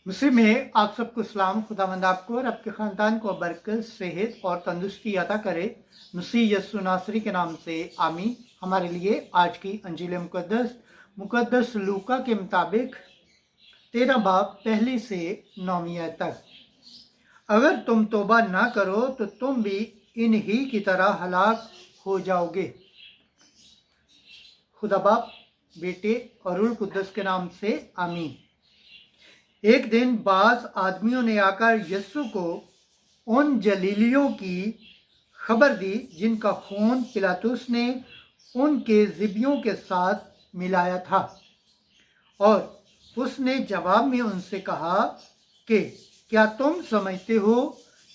मुस्लिम में आप सबको सलाम। खुदावंद आपको और आपके ख़ानदान को बरकत, सेहत और तंदुरुस्ती अता करे। मसीह यस्सु नासरी के नाम से आमीन। हमारे लिए आज की अंजील मुकद्दस लूका के मुताबिक 13 बाब पहली से 9वीं आयत तक। अगर तुम तौबा ना करो तो तुम भी इन्हीं की तरह हलाक हो जाओगे। खुदा बाप, बेटे और रूह कुद्दस के नाम से आमीन। एक दिन बाज आदमियों ने आकर यस्सु को उन जलीलियों की खबर दी जिनका खून पिलातुस ने उनके ज़िबियों के साथ मिलाया था, और उसने जवाब में उनसे कहा कि क्या तुम समझते हो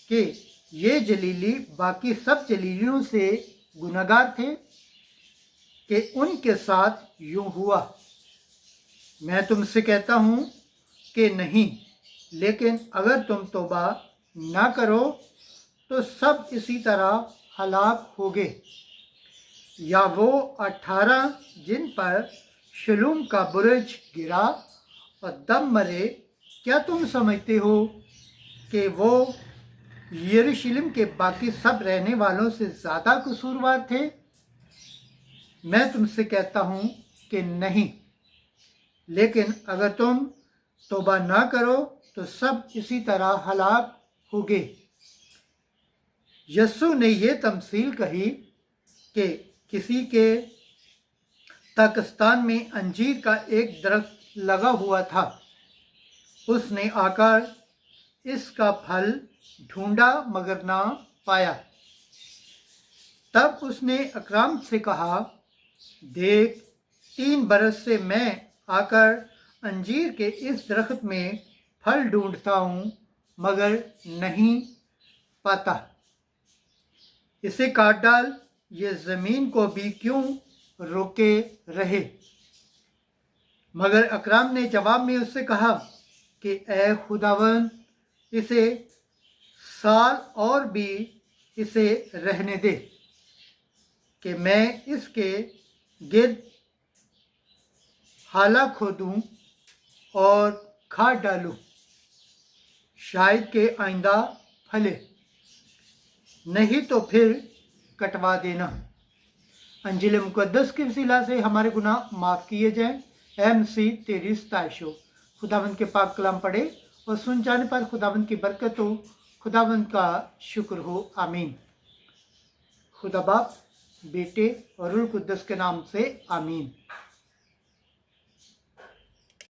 कि ये जलीली बाकी सब जलीलियों से गुनहगार थे कि उनके साथ यूं हुआ? मैं तुमसे कहता हूं कि नहीं, लेकिन अगर तुम तौबा ना करो तो सब इसी तरह हलाक होगे। या वो 18 जिन पर शलूम का बुर्ज गिरा और दम मरे, क्या तुम समझते हो कि वो यरूशलेम के बाकी सब रहने वालों से ज़्यादा कसूरवार थे? मैं तुमसे कहता हूँ कि नहीं, लेकिन अगर तुम तौबा ना करो तो सब इसी तरह हलाक होगे। यस्सु ने ये तमसील कही कि किसी के ताकिस्तान में अंजीर का एक दरख्त लगा हुआ था। उसने आकर इसका फल ढूंढा मगर ना पाया। तब उसने अकराम से कहा, देख, 3 बरस से मैं आकर अंजीर के इस दरख्त में फल ढूंढता हूँ मगर नहीं पाता। इसे काट डाल, ये ज़मीन को भी क्यों रोके रहे? मगर अकराम ने जवाब में उससे कहा कि ए खुदावंद, इसे साल और भी इसे रहने दे कि मैं इसके गिर्द हाला खोदूं और खाद डालूं, शायद के आइंदा फले, नहीं तो फिर कटवा देना। अंजील मुकद्दस के वसीला से हमारे गुनाह माफ़ किए जाएं। ऐ मसीह, तेरी सताइश हो। खुदावंद के पाक कलाम पढ़े और सुन जाने पर खुदावंद की बरकत हो। खुदावंद का शुक्र हो। आमीन। खुदा बाप, बेटे और रूह कुद्दस के नाम से आमीन।